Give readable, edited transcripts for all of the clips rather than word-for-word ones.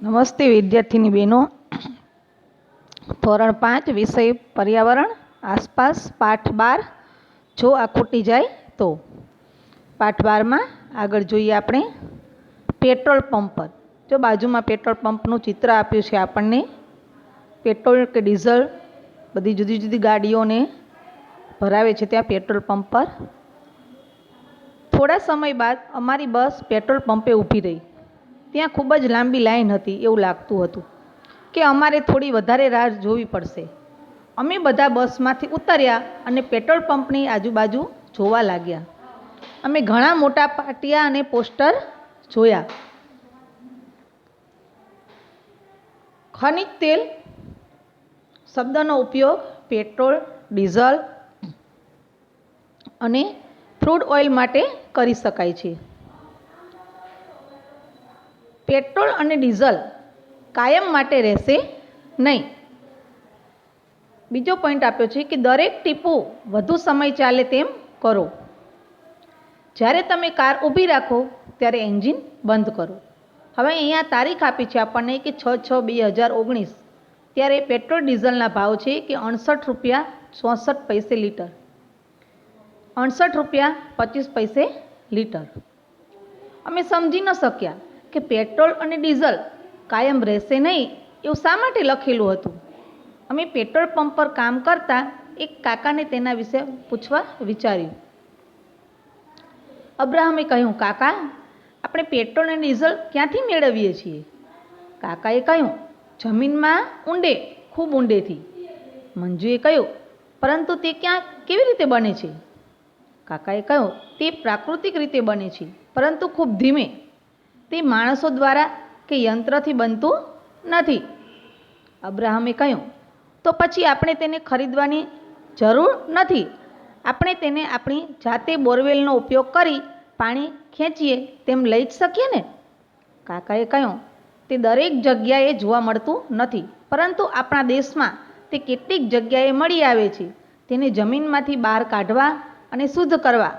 નમસ્તે વિદ્યાર્થીની બહેનો. ધોરણ 5 વિષય પર્યાવરણ આસપાસ પાઠ 12 જો આ ખૂટી જાય તો. પાઠ 12માં આગળ જોઈએ આપણે પેટ્રોલ પંપ પર. જો બાજુમાં પેટ્રોલ પંપનું ચિત્ર આપ્યું છે આપણને. પેટ્રોલ કે ડીઝલ બધી જુદી જુદી ગાડીઓને ભરાવે છે ત્યાં પેટ્રોલ પંપ પર. થોડા સમય બાદ અમારી બસ પેટ્રોલ પંપે ઊભી રહી. ત્યાં ખૂબ જ લાંબી લાઈન હતી. એવું લાગતું હતું કે અમારે થોડી વધારે રાહ જોવી પડશે. અમે બધા બસમાંથી ઉતર્યા અને પેટ્રોલ પંપની આજુબાજુ જોવા લાગ્યા. અમે ઘણા મોટા પાટિયા અને પોસ્ટર જોયા. ખનિજ તેલ શબ્દનો ઉપયોગ પેટ્રોલ, ડીઝલ અને ક્રૂડ ઓઇલ માટે કરી શકાય છે. પેટ્રોલ અને ડીઝલ કાયમ માટે રહેશે નહીં. બીજો પોઈન્ટ આપ્યો છે કે દરેક ટીપું વધુ સમય ચાલે તેમ કરો. જ્યારે તમે કાર ઊભી રાખો ત્યારે એન્જિન બંધ કરો. હવે અહીંયા તારીખ આપી છે આપણને કે 6/6/2019. ત્યારે પેટ્રોલ ડીઝલના ભાવ છે કે 68 રૂપિયા 64 પૈસે લીટર, 68 રૂપિયા 25 પૈસે લીટર. અમે સમજી ન શક્યા કે પેટ્રોલ અને ડીઝલ કાયમ રહેશે નહીં એવું શા માટે લખેલું હતું. અમે પેટ્રોલ પંપ પર કામ કરતા એક કાકાને તેના વિશે પૂછવા વિચાર્યું. અબ્રાહમે કહ્યું, કાકા, આપણે પેટ્રોલ અને ડીઝલ ક્યાંથી મેળવીએ છીએ? કાકાએ કહ્યું, જમીનમાં ઊંડે, ખૂબ ઊંડેથી. મંજુએ કહ્યું, પરંતુ તે કેવી રીતે બને છે? કાકાએ કહ્યું, તે પ્રાકૃતિક રીતે બને છે, પરંતુ ખૂબ ધીમે. તે માણસો દ્વારા કે યંત્રથી બનતું નથી. અબ્રાહમે કહ્યું, તો પછી આપણે તેને ખરીદવાની જરૂર નથી. આપણે તેને આપણી જાતે બોરવેલનો ઉપયોગ કરી પાણી ખેંચીએ તેમ લઈ જ શકીએ ને? કાકાએ કહ્યું, તે દરેક જગ્યાએ જોવા મળતું નથી, પરંતુ આપણા દેશમાં તે કેટલીક જગ્યાએ મળી આવે છે. તેને જમીનમાંથી બહાર કાઢવા અને શુદ્ધ કરવા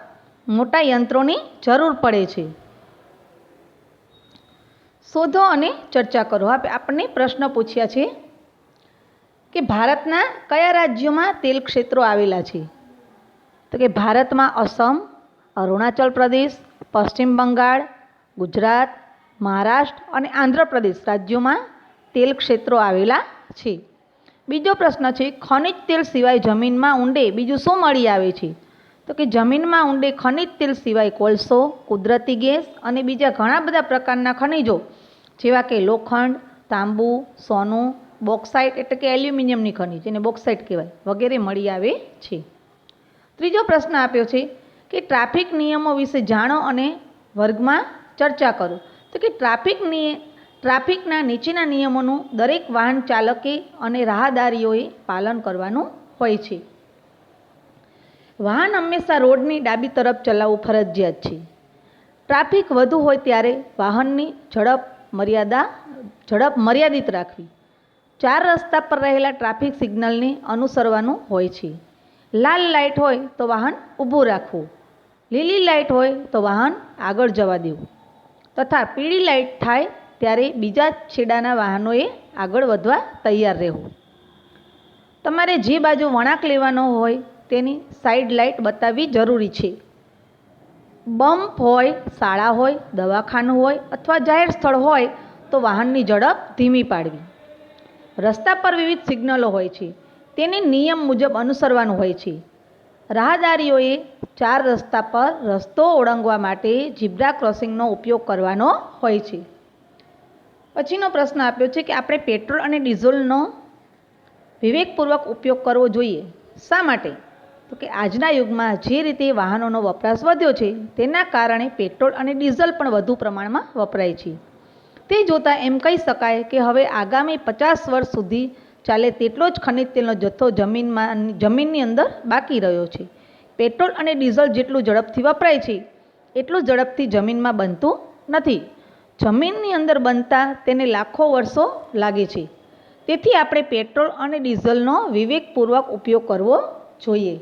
મોટા યંત્રોની જરૂર પડે છે. શોધો અને ચર્ચા કરો. આપણને પ્રશ્ન પૂછ્યા છે કે ભારતના કયા રાજ્યોમાં તેલ ક્ષેત્રો આવેલા છે? તો કે ભારતમાં અસમ, અરુણાચલ પ્રદેશ, પશ્ચિમ બંગાળ, ગુજરાત, મહારાષ્ટ્ર અને આંધ્રપ્રદેશ રાજ્યોમાં તેલ ક્ષેત્રો આવેલા છે. બીજો પ્રશ્ન છે, ખનિજ તેલ સિવાય જમીનમાં ઊંડે બીજું શું મળી આવે છે? તો કે જમીનમાં ઊંડે ખનિજ તેલ સિવાય કોલસો, કુદરતી ગેસ અને બીજા ઘણા બધા પ્રકારના ખનિજો જેવા કે લોખંડ, તાંબુ, સોનું, બોક્સાઇટ એટલે કે એલ્યુમિનિયમની ખનિજ, જેને બોક્સાઇટ કહેવાય, વગેરે મળી આવે છે. ત્રીજો પ્રશ્ન આપ્યો છે કે ટ્રાફિક નિયમો વિશે જાણો અને વર્ગમાં ચર્ચા કરો. તો કે ટ્રાફિકના નીચેના નિયમોનું દરેક વાહન ચાલકે અને રાહદારીઓએ પાલન કરવાનું હોય છે. વાહન હંમેશા રોડની ડાબી તરફ ચલાવવું ફરજિયાત છે. ટ્રાફિક વધુ હોય ત્યારે વાહનની ઝડપ મર્યાદિત રાખવી. 4 રસ્તા પર રહેલા ટ્રાફિક સિગ્નલને અનુસરવાનું હોય છે. લાલ લાઇટ હોય તો વાહન ઊભું રાખવું, લીલી લાઇટ હોય તો વાહન આગળ જવા દેવું તથા પીળી લાઇટ થાય ત્યારે બીજા છેડાના વાહનોએ આગળ વધવા તૈયાર રહેવું. તમારે જે બાજુ વળાંક લેવાનો હોય તેની સાઈડ લાઇટ બતાવવી જરૂરી છે. બમ્પ હોય, શાળા હોય, દવાખાનું હોય અથવા જાહેર સ્થળ હોય તો વાહનની ઝડપ ધીમી પાડવી. રસ્તા પર વિવિધ સિગ્નલો હોય છે, તેને નિયમ મુજબ અનુસરવાનું હોય છે. રાહદારીઓએ 4 રસ્તા પર રસ્તો ઓળંગવા માટે ઝીબ્રા ક્રોસિંગનો ઉપયોગ કરવાનો હોય છે. પછીનો પ્રશ્ન આપ્યો છે કે આપણે પેટ્રોલ અને ડીઝલનો વિવેકપૂર્વક ઉપયોગ કરવો જોઈએ. શા માટે? તો કે આજના યુગમાં જે રીતે વાહનોનો વપરાશ વધ્યો છે તેના કારણે પેટ્રોલ અને ડીઝલ પણ વધુ પ્રમાણમાં વપરાય છે. તે જોતાં એમ કહી શકાય કે હવે આગામી 50 વર્ષ સુધી ચાલે તેટલો જ ખનિજ તેલનો જથ્થો જમીનની અંદર બાકી રહ્યો છે. પેટ્રોલ અને ડીઝલ જેટલું ઝડપથી વપરાય છે એટલું ઝડપથી જમીનમાં બનતું નથી. જમીનની અંદર બનતા તેને લાખો વર્ષો લાગે છે. તેથી આપણે પેટ્રોલ અને ડીઝલનો વિવેકપૂર્વક ઉપયોગ કરવો જોઈએ.